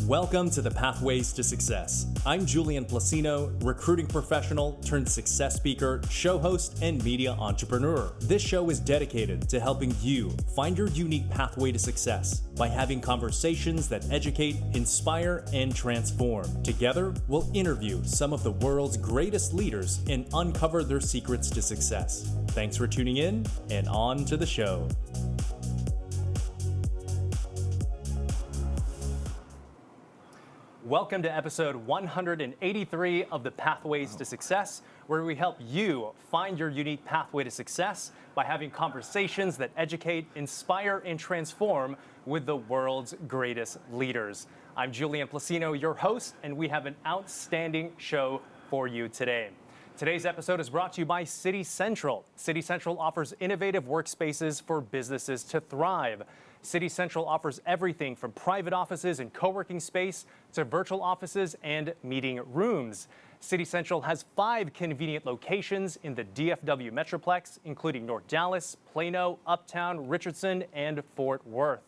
Welcome to the Pathways to Success. I'm Julian Placino, recruiting professional turned success speaker, show host, and media entrepreneur. This show is dedicated to helping you find your unique pathway to success by having conversations that educate, inspire, and transform. Together, we'll interview some of the world's greatest leaders and uncover their secrets to success. Thanks for tuning in, and on to the show. Welcome to episode 183 of the Pathways to Success, where we help you find your unique pathway to success by having conversations that educate, inspire, and transform with the world's greatest leaders. I'm Julian Placino, your host, and we have an outstanding show for you today. Today's episode is brought to you by City Central. City Central offers innovative workspaces for businesses to thrive. City Central offers everything from private offices and co-working space to virtual offices and meeting rooms. City Central has 5 convenient locations in the DFW Metroplex, including North Dallas, Plano, Uptown, Richardson, and Fort Worth.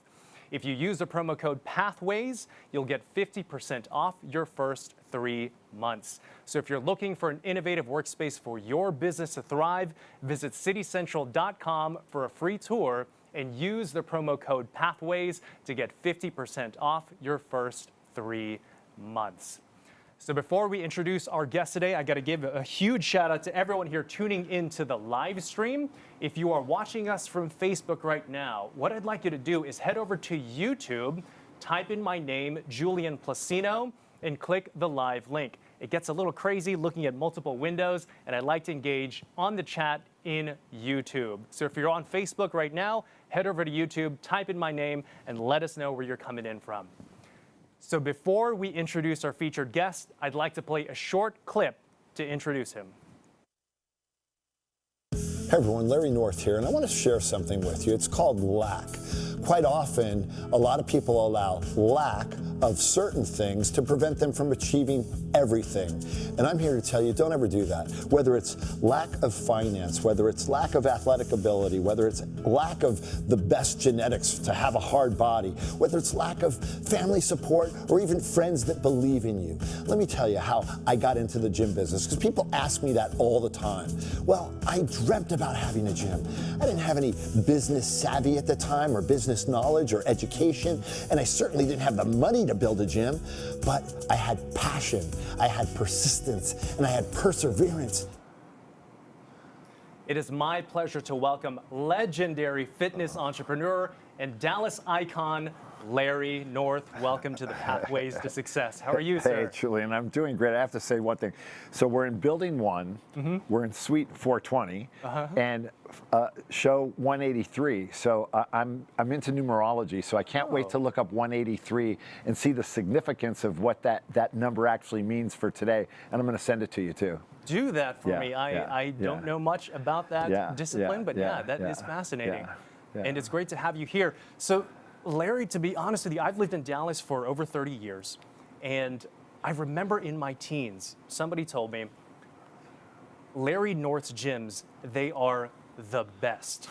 If you use the promo code PATHWAYS, you'll get 50% off your first 3 months. So if you're looking for an innovative workspace for your business to thrive, visit citycentral.com for a free tour and use the promo code PATHWAYS to get 50% off your first 3 months. So before we introduce our guest today, I got to give a huge shout out to everyone here tuning into the live stream. If you are watching us from Facebook right now, what I'd like you to do is head over to YouTube, type in my name, Julian Placino, and click the live link. It gets a little crazy looking at multiple windows, and I'd like to engage on the chat in YouTube. So if you're on Facebook right now, head over to YouTube, type in my name, and let us know where you're coming in from. So before we introduce our featured guest, I'd like to play a short clip to introduce him. Hey everyone, Larry North here, and I want to share something with you. It's called lack. Quite often, a lot of people allow lack of certain things to prevent them from achieving everything. And I'm here to tell you, don't ever do that. Whether it's lack of finance, whether it's lack of athletic ability, whether it's lack of the best genetics to have a hard body, whether it's lack of family support or even friends that believe in you. Let me tell you how I got into the gym business, because people ask me that all the time. Well, I dreamt about having a gym. I didn't have any business savvy at the time, or business knowledge or education, and I certainly didn't have the money to build a gym, but I had passion, I had persistence, and I had perseverance. It is my pleasure to welcome legendary fitness entrepreneur and Dallas icon, Larry North. Welcome to the Pathways to Success. How are you, sir? Hey, Julian, I'm doing great. I have to say one thing. So we're in building 1, we're in suite 420, and show 183. So I'm into numerology, so I can't wait to look up 183 and see the significance of what that number actually means for today. And I'm going to send it to you too. Do that for me. I don't know much about that discipline, but that is fascinating. And it's great to have you here. So Larry, to be honest with you, I've lived in Dallas for over 30 years, and I remember in my teens, somebody told me, Larry North's gyms, they are the best.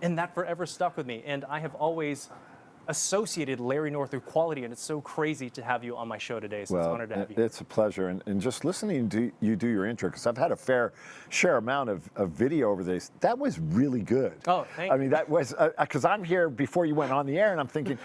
And that forever stuck with me, and I have always associated Larry North with quality, and it's so crazy to have you on my show today, so it's an honor to have you. It's a pleasure, and just listening to you do your intro, because I've had a fair share amount of video over this, that was really good. Oh, thank you. I mean, that was, because I'm here before you went on the air, and I'm thinking,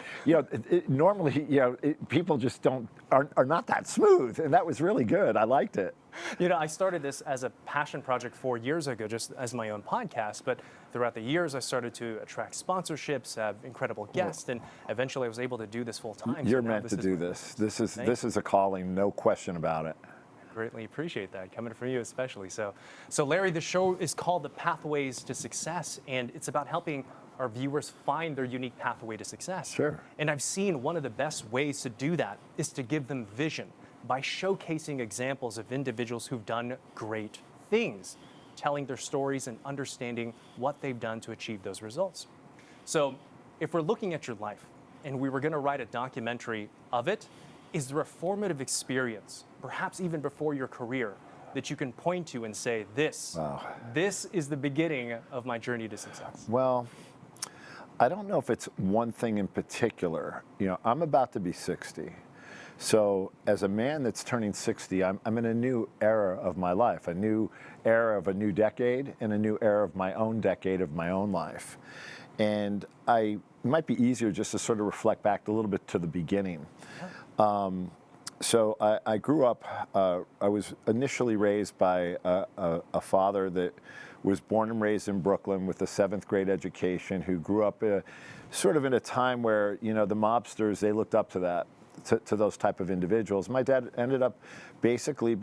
normally, people just are not that smooth, and that was really good. I liked it. I started this as a passion project 4 years ago, just as my own podcast, but throughout the years, I started to attract sponsorships, have incredible guests, and eventually I was able to do this full time. You're meant to do this. This is a calling, no question about it. I greatly appreciate that, coming from you especially. So Larry, the show is called The Pathways to Success, and it's about helping our viewers find their unique pathway to success. Sure. And I've seen one of the best ways to do that is to give them vision by showcasing examples of individuals who've done great things, telling their stories and understanding what they've done to achieve those results. So if we're looking at your life and we were going to write a documentary of it, is there a formative experience, perhaps even before your career, that you can point to and say, this is the beginning of my journey to success? Well, I don't know if it's one thing in particular. I'm about to be 60. So as a man that's turning 60, I'm in a new era of my life, a new era of a new decade, and a new era of my own decade of my own life. And it might be easier just to sort of reflect back a little bit to the beginning. So I grew up, I was initially raised by a father that was born and raised in Brooklyn with a 7th grade education, who grew up sort of in a time where, you know, the mobsters, they looked up to that, to those type of individuals. My dad ended up basically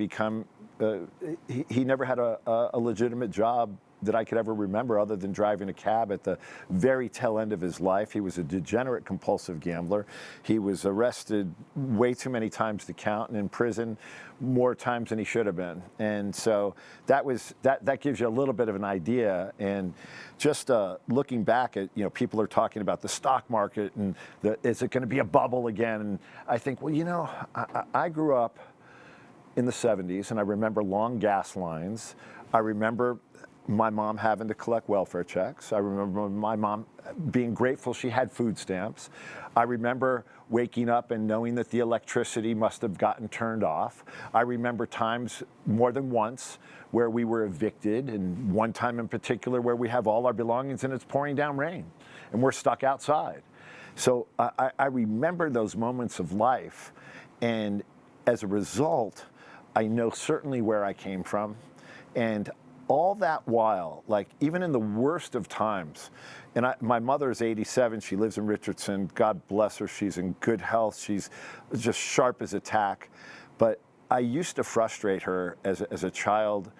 he never had a legitimate job that I could ever remember other than driving a cab at the very tail end of his life. He was a degenerate compulsive gambler. He was arrested way too many times to count, and in prison more times than he should have been. And so that gives you a little bit of an idea. And just looking back at, you know, people are talking about the stock market and is it going to be a bubble again? And I think, well, you know, I grew up in the 70s, and I remember long gas lines. I remember my mom having to collect welfare checks. I remember my mom being grateful she had food stamps. I remember waking up and knowing that the electricity must have gotten turned off. I remember times more than once where we were evicted, and one time in particular where we have all our belongings and it's pouring down rain and we're stuck outside. So I remember those moments of life, and as a result, I know certainly where I came from. And all that while, like even in the worst of times, and my mother is 87, she lives in Richardson, God bless her, she's in good health, she's just sharp as a tack. But I used to frustrate her as a child,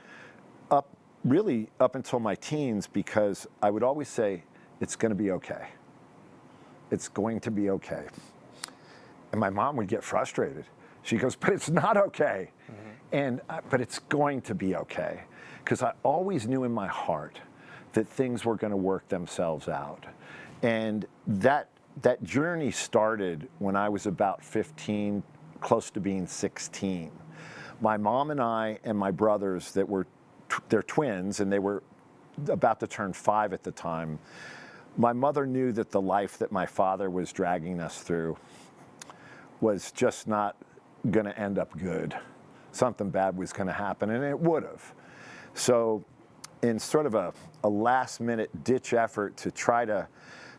really up until my teens, because I would always say, it's gonna be okay. It's going to be okay. And my mom would get frustrated. She goes, but it's not okay. But it's going to be okay. Because I always knew in my heart that things were going to work themselves out. And that journey started when I was about 15, close to being 16. My mom and I and my brothers, they're twins, and they were about to turn 5 at the time. My mother knew that the life that my father was dragging us through was just not going to end up good. Something bad was going to happen, and it would have. So in sort of a last-minute ditch effort to try to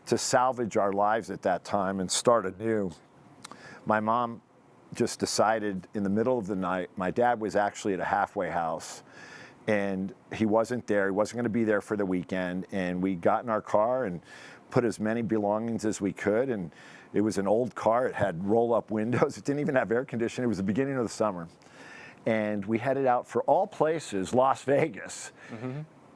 salvage our lives at that time and start anew, my mom just decided in the middle of the night, my dad was actually at a halfway house, and he wasn't there. He wasn't going to be there for the weekend, and we got in our car and put as many belongings as we could, and it was an old car. It had roll-up windows. It didn't even have air conditioning. It was the beginning of the summer. And we headed out, for all places, Las Vegas,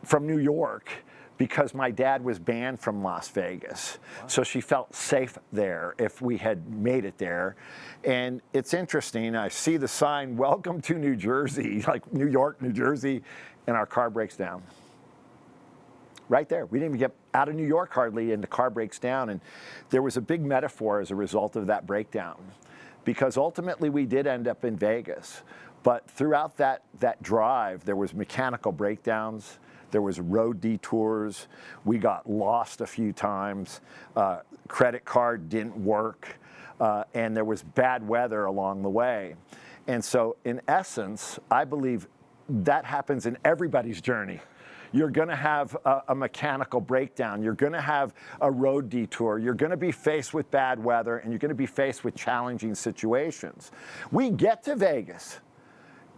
from New York, because my dad was banned from Las Vegas. Wow. So she felt safe there if we had made it there. And it's interesting, I see the sign, welcome to New Jersey, like New York, New Jersey, and our car breaks down. Right there. We didn't even get out of New York hardly, and the car breaks down. And there was a big metaphor as a result of that breakdown, because ultimately we did end up in Vegas. But throughout that drive, there was mechanical breakdowns, there was road detours, we got lost a few times, credit card didn't work, and there was bad weather along the way. And so in essence, I believe that happens in everybody's journey. You're going to have a mechanical breakdown. You're going to have a road detour. You're going to be faced with bad weather, and you're going to be faced with challenging situations. We get to Vegas,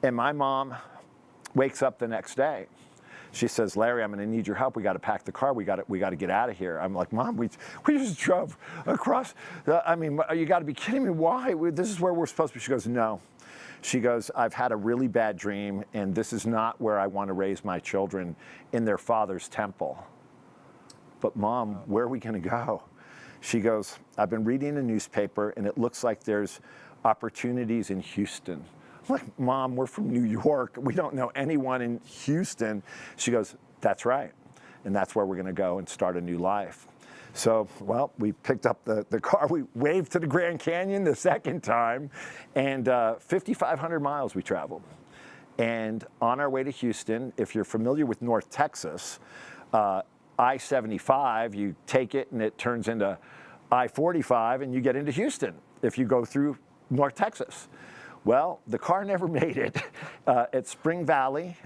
and my mom wakes up the next day. She says, Larry, I'm going to need your help. We got to pack the car. We got to get out of here. I'm like, Mom, we just drove across. I mean, you got to be kidding me. Why? This is where we're supposed to be. She goes, no. She goes, I've had a really bad dream, and this is not where I want to raise my children, in their father's temple. But Mom, where are we going to go? She goes, I've been reading a newspaper, and it looks like there's opportunities in Houston. I'm like, Mom, we're from New York. We don't know anyone in Houston. She goes, that's right. And that's where we're going to go and start a new life. So, well, we picked up the car. We waved to the Grand Canyon the second time, and 5,500 miles we traveled. And on our way to Houston, if you're familiar with North Texas, I-75, you take it and it turns into I-45 and you get into Houston if you go through North Texas. Well, the car never made it. At Spring Valley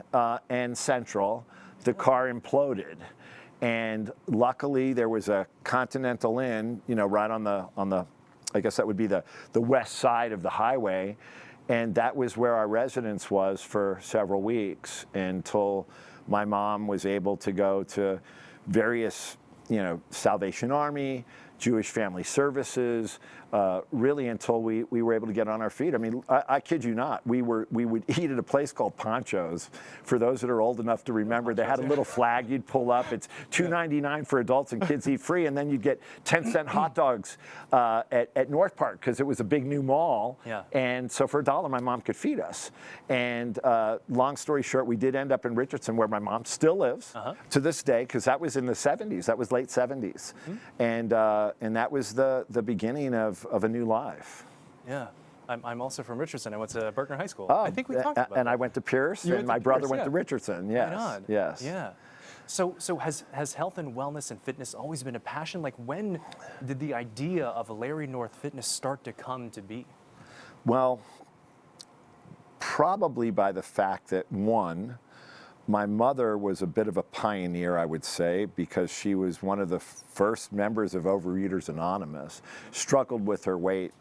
and Central, the car imploded. And luckily, there was a Continental Inn, right on the, I guess that would be the west side of the highway. And that was where our residence was for several weeks until my mom was able to go to various, Salvation Army, Jewish Family Services, really until we were able to get on our feet. I mean, I kid you not, we would eat at a place called Ponchos. For those that are old enough to remember, they had a little flag you'd pull up. It's $2.99 for adults and kids eat free, and then you'd get 10-cent hot dogs at North Park because it was a big new mall. Yeah. And so for $1, my mom could feed us. And long story short, we did end up in Richardson, where my mom still lives to this day, because that was in the 70s. That was late 70s. And that was the beginning of a new life. Yeah. I'm also from Richardson. I went to Berkner High School. Oh, I think we talked about and that. I went to Pierce, You and went my to brother Pierce, went yeah. to Richardson. Yes. Right on. Yes. Yeah. So has health and wellness and fitness always been a passion? Like, when did the idea of Larry North Fitness start to come to be? Well, probably by the fact that, one, my mother was a bit of a pioneer, I would say, because she was one of the first members of Overeaters Anonymous, struggled with her weight,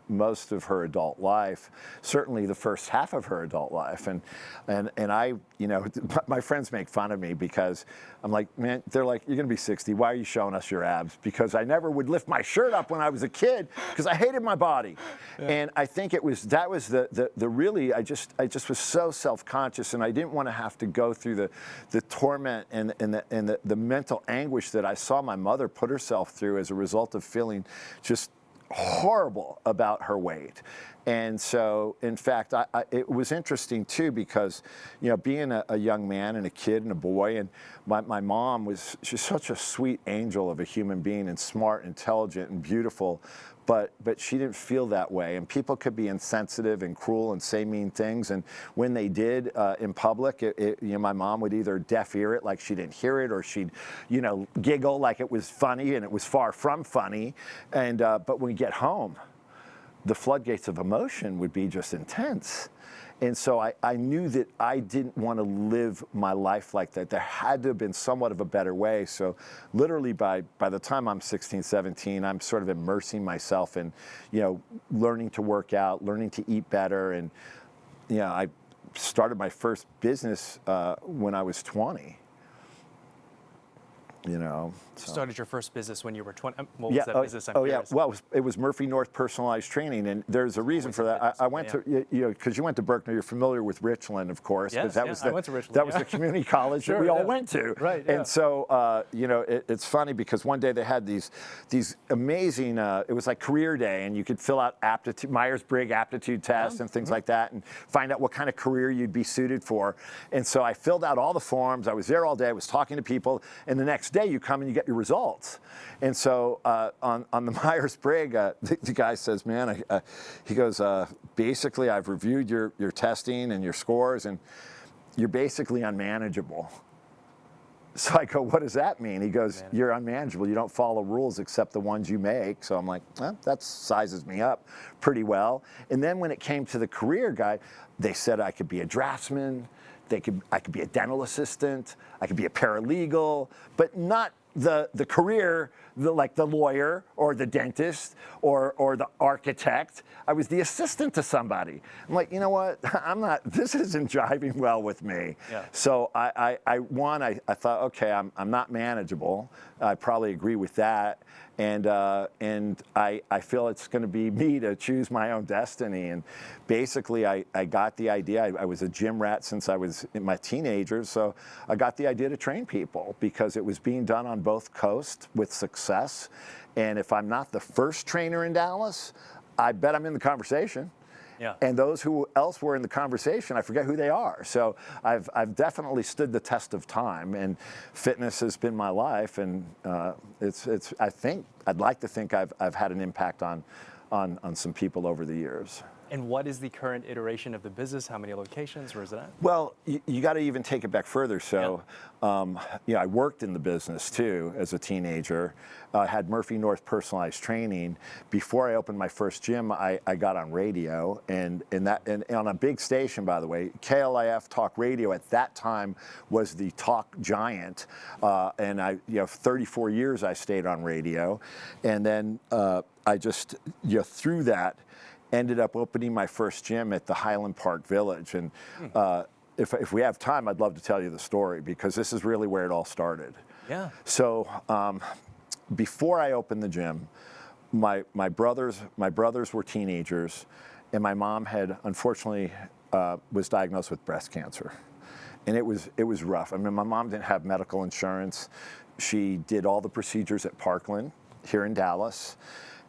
most of her adult life, certainly the first half of her adult life. And I, my friends make fun of me because I'm like, man, they're like, you're going to be 60. Why are you showing us your abs? Because I never would lift my shirt up when I was a kid because I hated my body. Yeah. And I think that was the really, I just was so self-conscious, and I didn't want to have to go through the torment and the mental anguish that I saw my mother put herself through as a result of feeling just horrible about her weight. And so, in fact, it was interesting too, because, being a young man and a kid and a boy, and my mom was just such a sweet angel of a human being, and smart, intelligent, and beautiful. But she didn't feel that way, and people could be insensitive and cruel and say mean things. And when they did in public, my mom would either deaf ear it, like she didn't hear it, or she'd, giggle like it was funny, and it was far from funny. And but when we get home, the floodgates of emotion would be just intense. And so I knew that I didn't want to live my life like that. There had to have been somewhat of a better way. So literally by the time I'm 16, 17, I'm sort of immersing myself in, learning to work out, learning to eat better. And, I started my first business when I was 20. So. Started your first business when you were 20. What was that business? I'm yeah. curious. Well, it was Murphy North Personalized Training, and there's a reason for that. I went to, because you went to Berkner, you're familiar with Richland, of course, because Yes, I went to Richland. That was the community college that we all went to. Right. Yeah. And so, it's funny because one day they had these amazing. It was like career day, and you could fill out Myers-Briggs aptitude tests and things like that, and find out what kind of career you'd be suited for. And so I filled out all the forms. I was there all day. I was talking to people, and the next day you come and you get your results. And so on the Myers-Briggs, the guy says, man, he goes, basically I've reviewed your testing and your scores, and you're basically unmanageable. So I go, what does that mean? He goes, you're unmanageable. You don't follow rules except the ones you make. So I'm like, well, that sizes me up pretty well. And then when it came to the career guide, they said I could be a draftsman. I could be a dental assistant. I could be a paralegal, but not the career, like the lawyer or the dentist or the architect. I was the assistant to somebody. I'm like, you know what? This isn't jiving well with me. Yeah. So I thought, okay, I'm not manageable. I probably agree with that. And I feel it's going to be me to choose my own destiny. And basically, I got the idea. I was a gym rat since I was in my teenagers, so I got the idea to train people because it was being done on both coasts with success. And if I'm not the first trainer in Dallas, I bet I'm in the conversation. Yeah. And those who else were in the conversation, I forget who they are. So I've definitely stood the test of time, and fitness has been my life. And I'd like to think I've had an impact on on some people over the years. And what is the current iteration of the business? How many locations? Where is it at? Well, you got to even take it back further. So, I worked in the business too as a teenager. I had Murphy North personalized training. Before I opened my first gym, I got on radio, and on a big station, by the way, KLIF Talk Radio at that time was the talk giant, and 34 years I stayed on radio, and then I just through that, ended up opening my first gym at the Highland Park Village. And if we have time, I'd love to tell you the story, because this is really where it all started. Yeah. So before I opened the gym, my brothers were teenagers, and my mom had unfortunately was diagnosed with breast cancer. And it was rough. I mean, my mom didn't have medical insurance. She did all the procedures at Parkland here in Dallas.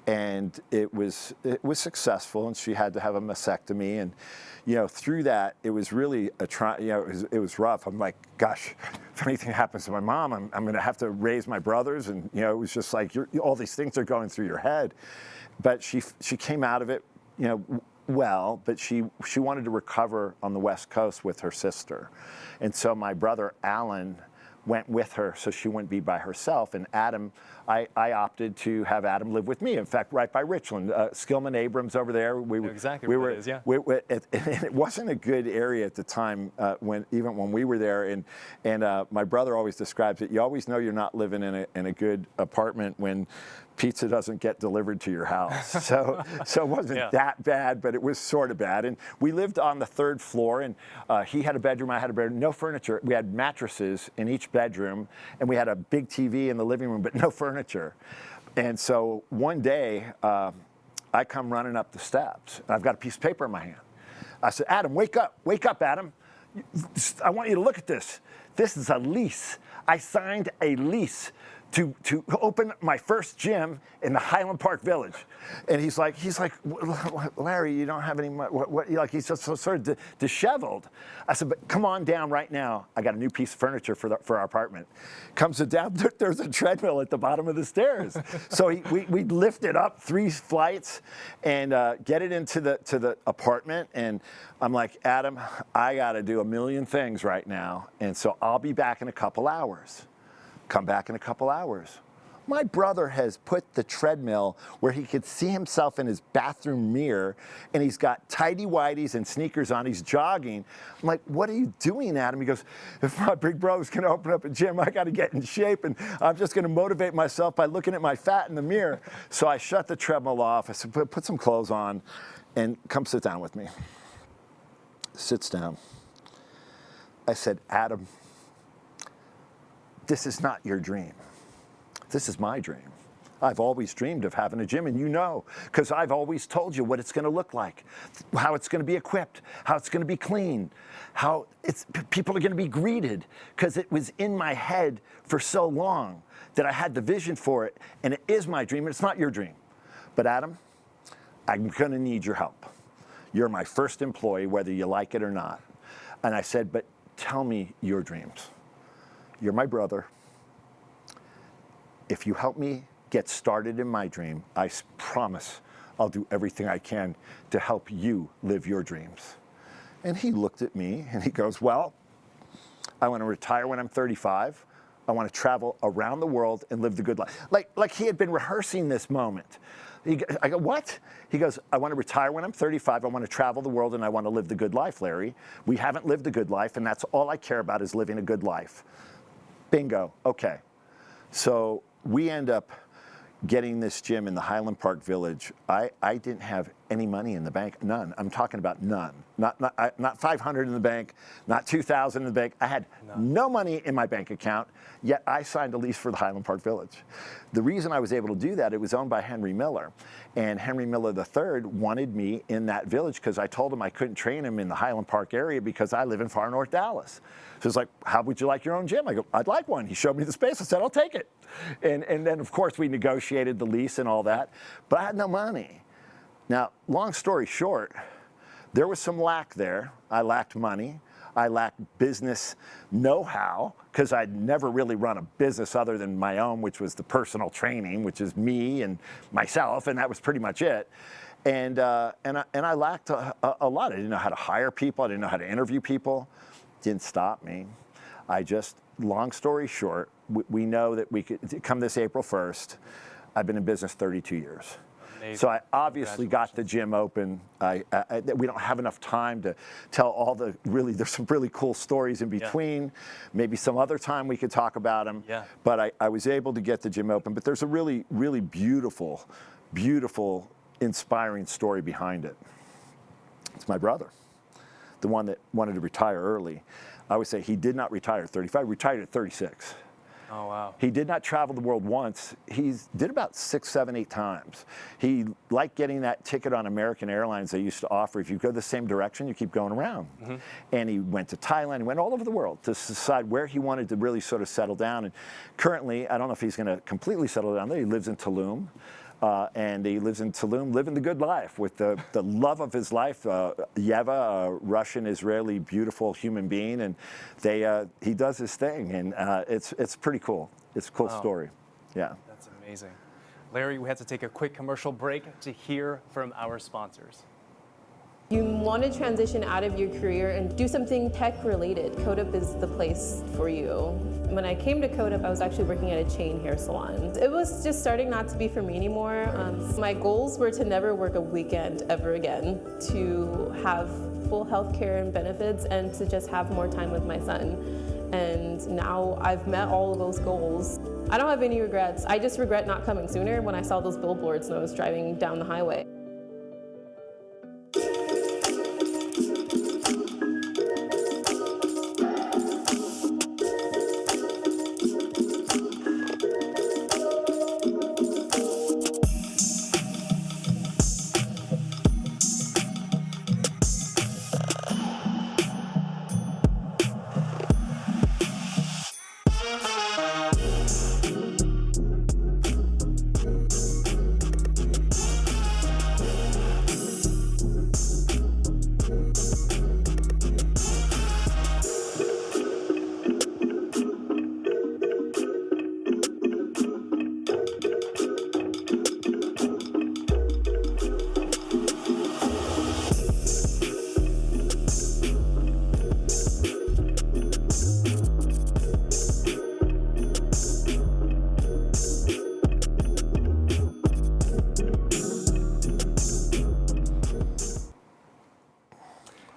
And it was successful, and she had to have a mastectomy, and through that it was really it was rough. I'm like, gosh, if anything happens to my mom, I'm going to have to raise my brothers, and it was just like all these things are going through your head. But she came out of it, well, but she wanted to recover on the West Coast with her sister, and so my brother Alan went with her so she wouldn't be by herself. And Adam, I opted to have Adam live with me. In fact, right by Richland, Skillman Abrams over there. We were, it is, yeah. And it wasn't a good area at the time when we were there. And my brother always describes it. You always know you're not living in a good apartment when pizza doesn't get delivered to your house. So it wasn't that bad, but it was sort of bad. And we lived on the 3rd floor, and he had a bedroom, I had a bedroom, no furniture. We had mattresses in each bedroom, and we had a big TV in the living room, but no furniture. And so one day, I come running up the steps, and I've got a piece of paper in my hand. I said, Adam, wake up, Adam. I want you to look at this. This is a lease. I signed a lease to open my first gym in the Highland Park Village. And he's like, Larry, you don't have any money. He's just so sort of disheveled. I said, but come on down right now. I got a new piece of furniture for our apartment. Comes down, there's a treadmill at the bottom of the stairs. So we lift it up 3 flights and get it into the apartment. And I'm like, Adam, I got to do a million things right now. And so I'll be back in a couple hours. Come back in a couple hours. My brother has put the treadmill where he could see himself in his bathroom mirror, and he's got tighty-whities and sneakers on. He's jogging. I'm like, what are you doing, Adam? He goes, if my big brother's going to open up a gym, I got to get in shape, and I'm just going to motivate myself by looking at my fat in the mirror. So I shut the treadmill off. I said, put some clothes on, and come sit down with me. Sits down. I said, Adam, this is not your dream. This is my dream. I've always dreamed of having a gym, and because I've always told you what it's going to look like, how it's going to be equipped, how it's going to be clean, how people are going to be greeted, because it was in my head for so long that I had the vision for it, and it is my dream, and it's not your dream. But Adam, I'm going to need your help. You're my first employee, whether you like it or not. And I said, but tell me your dreams. You're my brother. If you help me get started in my dream, I promise I'll do everything I can to help you live your dreams. And he looked at me and he goes, well, I want to retire when I'm 35. I want to travel around the world and live the good life. Like he had been rehearsing this moment. I go, what? He goes, I want to retire when I'm 35. I want to travel the world, and I want to live the good life, Larry. We haven't lived a good life, and that's all I care about is living a good life. Bingo. Okay. So we end up getting this gym in the Highland Park Village. I didn't have any money in the bank. None. I'm talking about none. Not 500 in the bank, not 2,000 in the bank. I had no money in my bank account, yet I signed a lease for the Highland Park Village. The reason I was able to do that, it was owned by Henry Miller. And Henry Miller III wanted me in that village because I told him I couldn't train him in the Highland Park area because I live in far north Dallas. So it's like, how would you like your own gym? I go, I'd like one. He showed me the space. I said, I'll take it. And then, of course, we negotiated the lease and all that. But I had no money. Now, long story short, there was some lack there. I lacked money. I lack business know-how because I'd never really run a business other than my own, which was the personal training, which is me and myself, and that was pretty much it. And I lacked a lot. I didn't know how to hire people. I didn't know how to interview people. Didn't stop me. I just, long story short, we know that we could come this April 1st. I've been in business 32 years. Amazing. So I obviously got the gym open. We don't have enough time to tell all the there's some really cool stories in between. Yeah. Maybe some other time we could talk about them. Yeah. But I was able to get the gym open. But there's a really, really beautiful, beautiful, inspiring story behind it. It's my brother, the one that wanted to retire early. I would say he did not retire at 35, retired at 36. Oh, wow. He did not travel the world once. He did about 6, 7, 8 times. He liked getting that ticket on American Airlines they used to offer. If you go the same direction, you keep going around. Mm-hmm. And he went to Thailand, he went all over the world to decide where he wanted to really sort of settle down. And currently, I don't know if he's going to completely settle down there. He lives in Tulum. And he lives in Tulum, living the good life with the love of his life, Yeva, a Russian-Israeli beautiful human being, and he does his thing, and it's pretty cool. It's a cool story. Yeah. That's amazing. Larry, we had to take a quick commercial break to hear from our sponsors. You want to transition out of your career and do something tech related. CodeUp is the place for you. When I came to CodeUp, I was actually working at a chain hair salon. It was just starting not to be for me anymore. My goals were to never work a weekend ever again, to have full health care and benefits, and to just have more time with my son. And now I've met all of those goals. I don't have any regrets. I just regret not coming sooner when I saw those billboards and I was driving down the highway.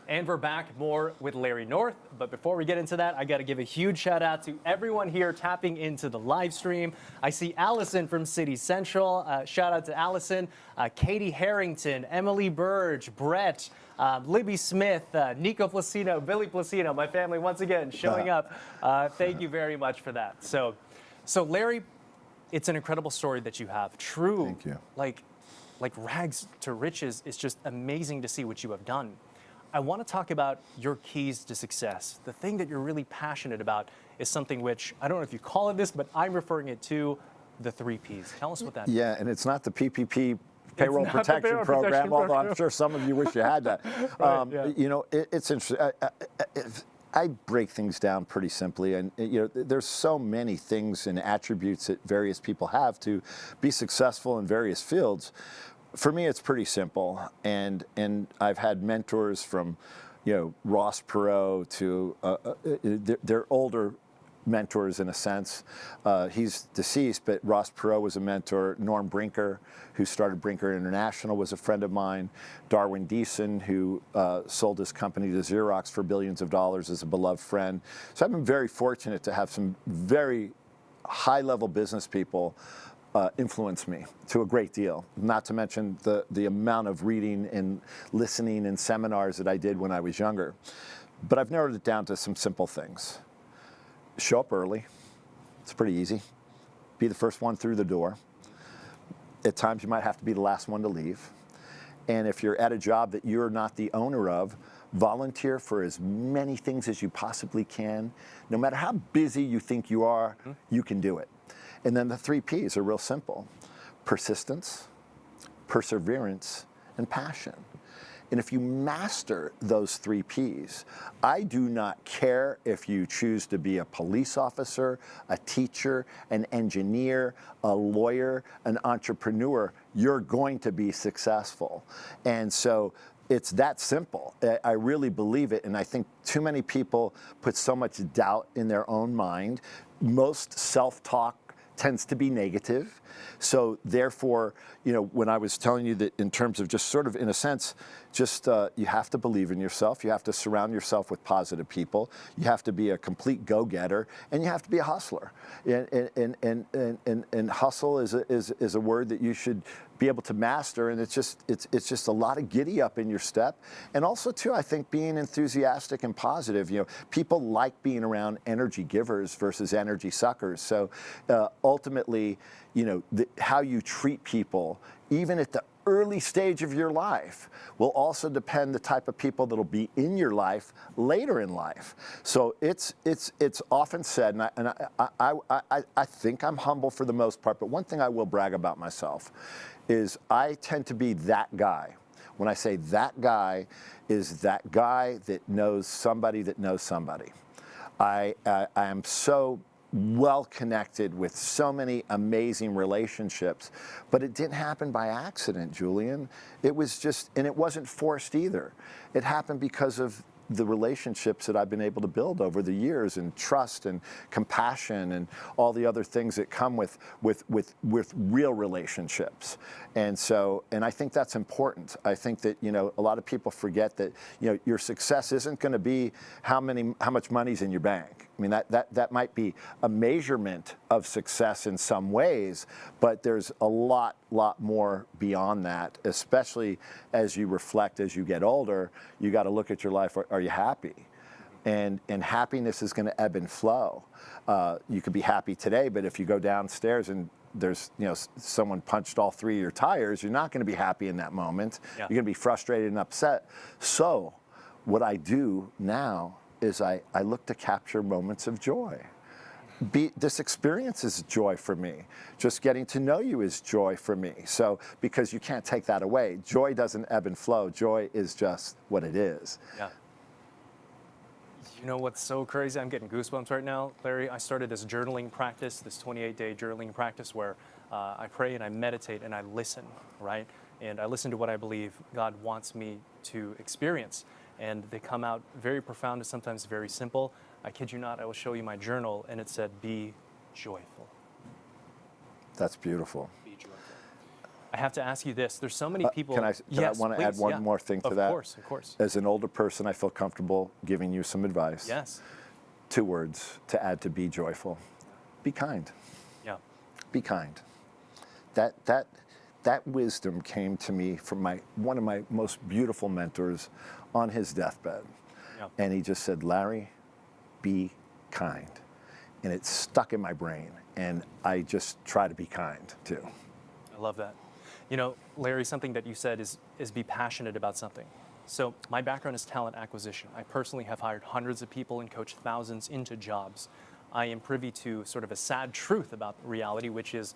And we're back more with Larry North. But before we get into that, I got to give a huge shout out to everyone here tapping into the live stream. I see Allison from City Central. Shout out to Allison. Katie Harrington, Emily Burge, Brett, Libby Smith, Nico Placino, Billy Placino, my family once again showing up. Thank you very much for that. So Larry, it's an incredible story that you have. True. Thank you. Like rags to riches. It's just amazing to see what you have done. I want to talk about your keys to success. The thing that you're really passionate about is something which, I don't know if you call it this, but I'm referring it to the 3 Ps. Tell us what that is. Yeah, and it's not the PPP payroll protection program, although I'm sure some of you wish you had that. Right, yeah. You know, it's interesting. I break things down pretty simply, and you know, there's so many things and attributes that various people have to be successful in various fields. For me, it's pretty simple, and I've had mentors from, you know, Ross Perot to they're older mentors in a sense. He's deceased, but Ross Perot was a mentor. Norm Brinker, who started Brinker International, was a friend of mine. Darwin Deason, who sold his company to Xerox for billions of dollars, is a beloved friend. So I've been very fortunate to have some very high-level business people influenced me to a great deal, not to mention the amount of reading and listening and seminars that I did when I was younger. But I've narrowed it down to some simple things. Show up early. It's pretty easy. Be the first one through the door. At times you might have to be the last one to leave. And if you're at a job that you're not the owner of, volunteer for as many things as you possibly can. No matter how busy you think you are, you can do it. And then the 3 Ps are real simple: persistence, perseverance, and passion. And if you master those 3 Ps, I do not care if you choose to be a police officer, a teacher, an engineer, a lawyer, an entrepreneur, you're going to be successful. And so it's that simple. I really believe it, and I think too many people put so much doubt in their own mind. Most self-talk tends to be negative. So therefore, when I was telling you that in terms of just sort of, in a sense, just you have to believe in yourself. You have to surround yourself with positive people. You have to be a complete go-getter, and you have to be a hustler. And hustle is a word that you should be able to master, and it's just a lot of giddy up in your step. And also too, I think being enthusiastic and positive. People like being around energy givers versus energy suckers. So ultimately, how you treat people, even at the early stage of your life, will also depend the type of people that'll be in your life later in life. So it's often said, and I think I'm humble for the most part, but one thing I will brag about myself is I tend to be that guy. When I say that guy, is that guy that knows somebody that knows somebody. I am so well connected with so many amazing relationships, but it didn't happen by accident, Julian. It was just, and it wasn't forced either. It happened because of the relationships that I've been able to build over the years, and trust and compassion and all the other things that come with real relationships. And so, and I think that's important. I think that, a lot of people forget that, your success isn't going to be how much money's in your bank. I mean, that might be a measurement of success in some ways, but there's a lot more beyond that, especially as you reflect, as you get older. You got to look at your life. Are you happy? And happiness is going to ebb and flow. You could be happy today, but if you go downstairs and there's someone punched all 3 of your tires, you're not going to be happy in that moment. Yeah. You're going to be frustrated and upset. So what I do now is I look to capture moments of joy. This experience is joy for me. Just getting to know you is joy for me. So, because you can't take that away. Joy doesn't ebb and flow. Joy is just what it is. Yeah. You know what's so crazy? I'm getting goosebumps right now, Larry. I started this journaling practice, this 28-day journaling practice where I pray and I meditate and I listen, right? And I listen to what I believe God wants me to experience. And they come out very profound and sometimes very simple. I kid you not, I will show you my journal, and it said, be joyful. That's beautiful. Be joyful. I have to ask you this. There's so many people. I want to add one more thing to that? Of course. As an older person, I feel comfortable giving you some advice. Yes. 2 words to add to be joyful. Be kind. Yeah. Be kind. That wisdom came to me from one of my most beautiful mentors on his deathbed. Yeah. And he just said, Larry, be kind. And it stuck in my brain. And I just try to be kind too. I love that. Larry, something that you said is be passionate about something. So my background is talent acquisition. I personally have hired hundreds of people and coached thousands into jobs. I am privy to sort of a sad truth about reality, which is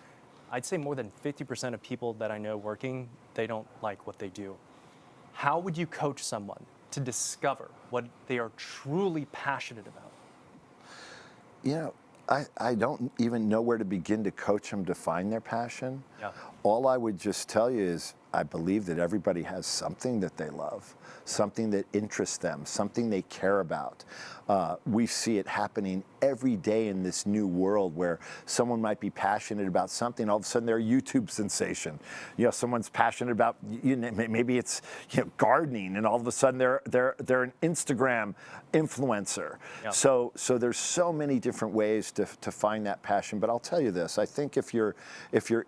I'd say more than 50% of people that I know working, they don't like what they do. How would you coach someone to discover what they are truly passionate about? I don't even know where to begin to coach them to find their passion. Yeah. All I would just tell you is I believe that everybody has something that they love, something that interests them, something they care about. We see it happening every day in this new world where someone might be passionate about something, all of a sudden they're a YouTube sensation. Someone's passionate about, maybe it's gardening, and all of a sudden they're an Instagram influencer. Yeah. So there's so many different ways to find that passion. But I'll tell you this: I think if you're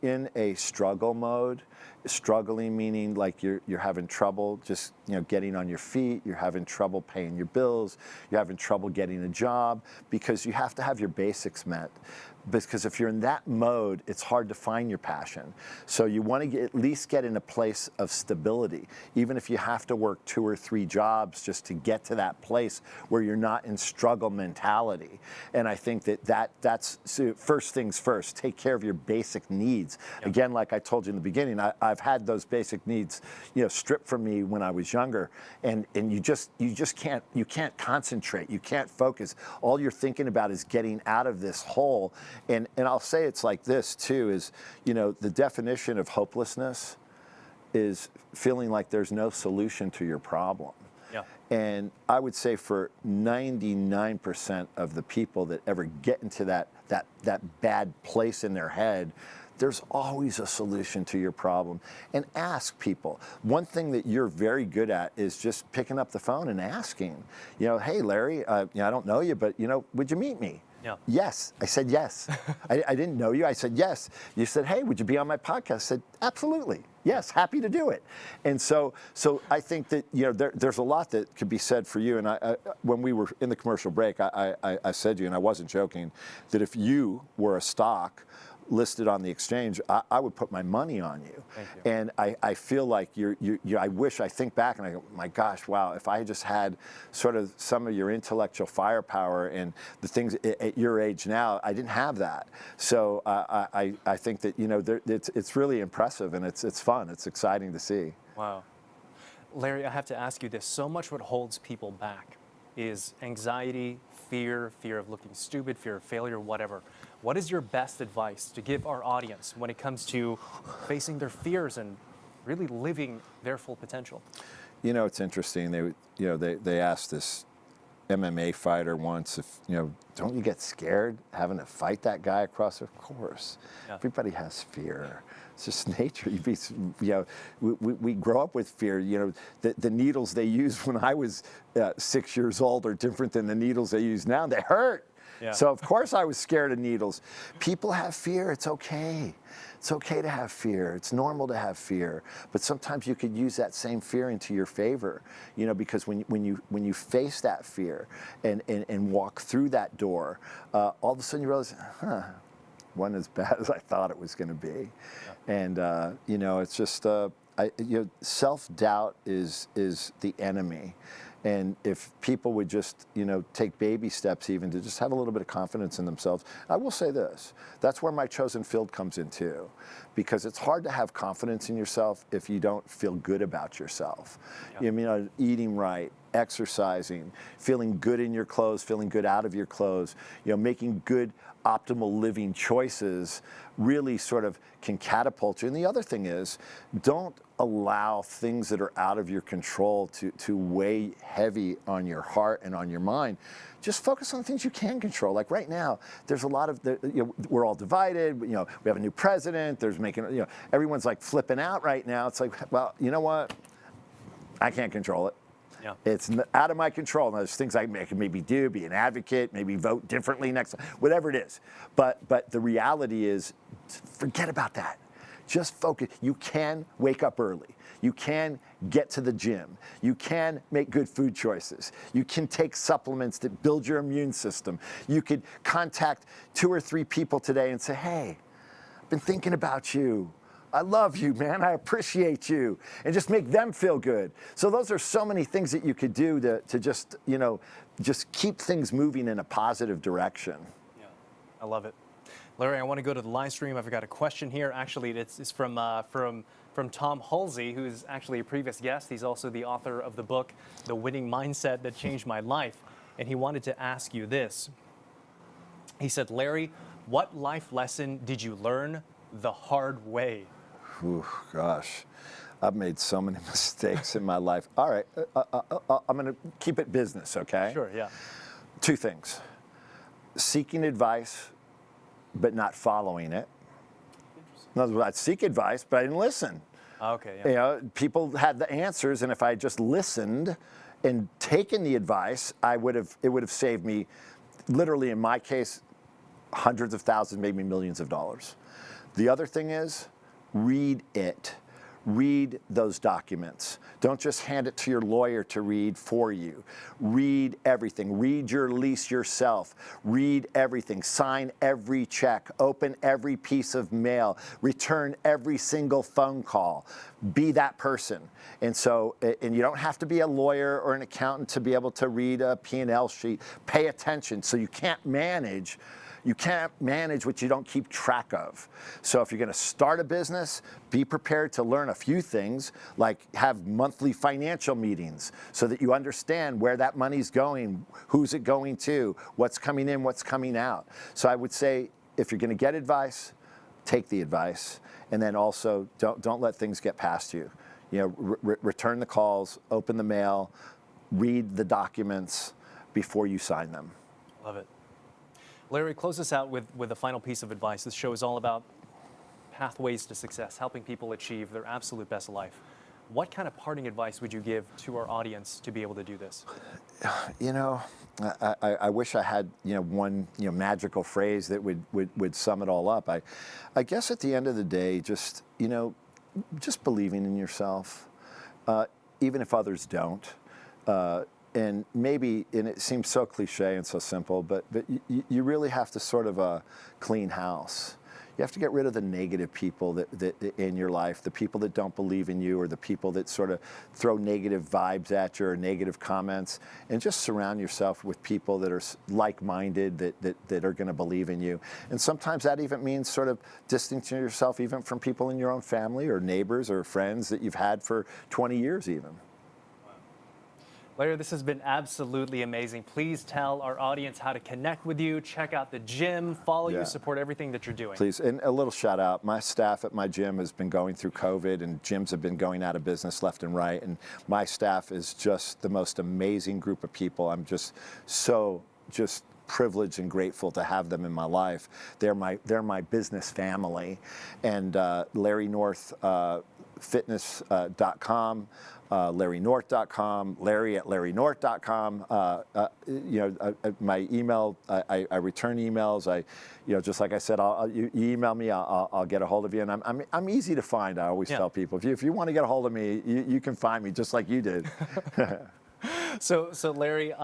in a struggle mode, struggling meaning like you're having trouble just getting on your feet, you're having trouble paying your bills, you're having trouble getting a job because you have to have your basics met. because if you're in that mode, it's hard to find your passion. So you want to at least get in a place of stability, even if you have to work 2 or 3 jobs just to get to that place where you're not in struggle mentality. And I think that's so first things first. Take care of your basic needs. Yeah. Again, like I told you in the beginning, I've had those basic needs, stripped from me when I was younger, and you just can't concentrate. You can't focus. All you're thinking about is getting out of this hole. And I'll say it's like this too, is, the definition of hopelessness is feeling like there's no solution to your problem. Yeah. And I would say for 99% of the people that ever get into that bad place in their head, there's always a solution to your problem. And ask people. One thing that you're very good at is just picking up the phone and asking, hey, Larry, I don't know you, but, would you meet me? Yeah. Yes. I said yes. I didn't know you. I said yes. You said, hey, would you be on my podcast? I said, absolutely. Yes, happy to do it. And so I think that there's a lot that could be said for you. And I when we were in the commercial break, I said to you, and I wasn't joking, that if you were a stock listed on the exchange, I would put my money on you. Thank you. And I feel like I think back and I go, my gosh, wow, if I had just had sort of some of your intellectual firepower and the things at your age now, I didn't have that. So I think that, it's really impressive, and it's fun. It's exciting to see. Wow. Larry, I have to ask you this. So much what holds people back is anxiety, fear of looking stupid, fear of failure, whatever. What is your best advice to give our audience when it comes to facing their fears and really living their full potential? It's interesting. They asked this MMA fighter once if, don't you get scared having to fight that guy across? Of course. Yeah. Everybody has fear. It's just nature. We grow up with fear. The needles they used when I was 6 years old are different than the needles they use now. They hurt. Yeah. So of course I was scared of needles. People have fear. It's okay. It's okay to have fear. It's normal to have fear. But sometimes you could use that same fear into your favor, because when you face that fear and walk through that door, all of a sudden you realize, wasn't as bad as I thought it was going to be. Yeah. And it's just self-doubt is the enemy. And if people would just, take baby steps even to just have a little bit of confidence in themselves. I will say this, that's where my chosen field comes in too, because it's hard to have confidence in yourself if you don't feel good about yourself. Yeah. Eating right, exercising, feeling good in your clothes, feeling good out of your clothes, making good, optimal living choices really sort of can catapult you. And the other thing is, don't allow things that are out of your control to weigh heavy on your heart and on your mind. Just focus on things you can control. Like right now, there's a lot of, we're all divided. We have a new president. There's everyone's like flipping out right now. It's like, well, you know what? I can't control it. Yeah. It's out of my control. Now, there's things I can maybe do, be an advocate, maybe vote differently next time, whatever it is. But the reality is, forget about that. Just focus. You can wake up early. You can get to the gym. You can make good food choices. You can take supplements that build your immune system. You could contact 2 or 3 people today and say, hey, I've been thinking about you. I love you, man. I appreciate you. And just make them feel good. So those are so many things that you could do to just, just keep things moving in a positive direction. Yeah, I love it. Larry, I want to go to the live stream. I've got a question here. Actually, it's from Tom Halsey, who's actually a previous guest. He's also the author of the book, The Winning Mindset That Changed My Life. And he wanted to ask you this. He said, Larry, what life lesson did you learn the hard way? Ooh, gosh, I've made so many mistakes in my life. All right, I'm going to keep it business, okay? Sure, yeah. 2 things. Seeking advice, but not following it. In other words, I'd seek advice, but I didn't listen. Okay, yeah. People had the answers, and if I just listened and taken the advice, it would have saved me, literally in my case, hundreds of thousands, maybe millions of dollars. The other thing is, read it. read those documents. Don't just hand it to your lawyer to read for you. Read everything. Read your lease yourself. Read everything. Sign every check. Open every piece of mail. Return every single phone call. Be that person. And so, and you don't have to be a lawyer or an accountant to be able to read a P&L sheet. Pay attention. So you can't manage what you don't keep track of. So if you're going to start a business, be prepared to learn a few things, like have monthly financial meetings so that you understand where that money's going, who's it going to, what's coming in, what's coming out. So I would say, if you're going to get advice, take the advice, and then also don't let things get past you. Return the calls, open the mail, read the documents before you sign them. Love it. Larry, close us out with a final piece of advice. This show is all about pathways to success, helping people achieve their absolute best life. What kind of parting advice would you give to our audience to be able to do this? I wish I had one magical phrase that would sum it all up. I guess at the end of the day, just believing in yourself, even if others don't. And it seems so cliche and so simple, but you really have to sort of clean house. You have to get rid of the negative people that in your life, the people that don't believe in you, or the people that sort of throw negative vibes at you or negative comments, and just surround yourself with people that are like-minded, that are going to believe in you. And sometimes that even means sort of distancing yourself even from people in your own family or neighbors or friends that you've had for 20 years even. Larry, this has been absolutely amazing. Please tell our audience how to connect with you, check out the gym, follow you, support everything that you're doing. Please, and a little shout out. My staff at my gym has been going through COVID, and gyms have been going out of business left and right, and my staff is just the most amazing group of people. I'm just privileged and grateful to have them in my life. They're my business family. And LarryNorthFitness.com, LarryNorth.com, Larry@LarryNorth.com. My email, I return emails. Just like I said, you email me, I'll get a hold of you, and I'm easy to find. I always tell people, if you want to get a hold of me, you can find me just like you did. So Larry,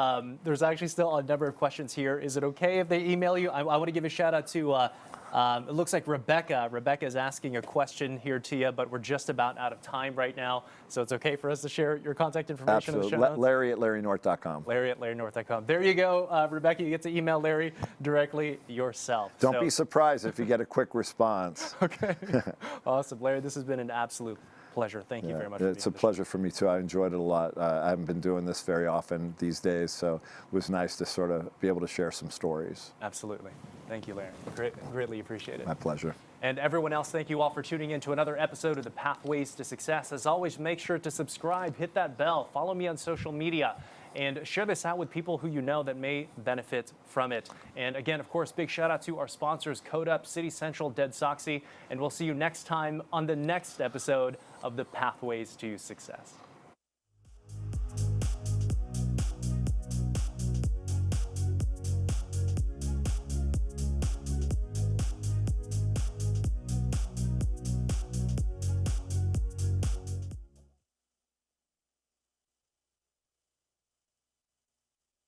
there's actually still a number of questions here. Is it okay if they email you? I want to give a shout out to. It looks like Rebecca. Rebecca is asking a question here to you, but we're just about out of time right now. So it's okay for us to share your contact information. Absolutely. Larry@LarryNorth.com. Larry@LarryNorth.com. There you go, Rebecca. You get to email Larry directly yourself. Don't be surprised if you get a quick response. Okay. Awesome. Larry, this has been an absolute pleasure. Thank you very much. It's a pleasure for me too. I enjoyed it a lot. I haven't been doing this very often these days, so it was nice to sort of be able to share some stories. Absolutely. Thank you, Larry. Greatly appreciate it. My pleasure. And everyone else, thank you all for tuning in to another episode of the Pathways to Success. As always, make sure to subscribe, hit that bell, follow me on social media, and share this out with people who you know that may benefit from it. And again, of course, big shout out to our sponsors, Code Up, City Central, Dead Soxy, and we'll see you next time on the next episode of the Pathways to Success.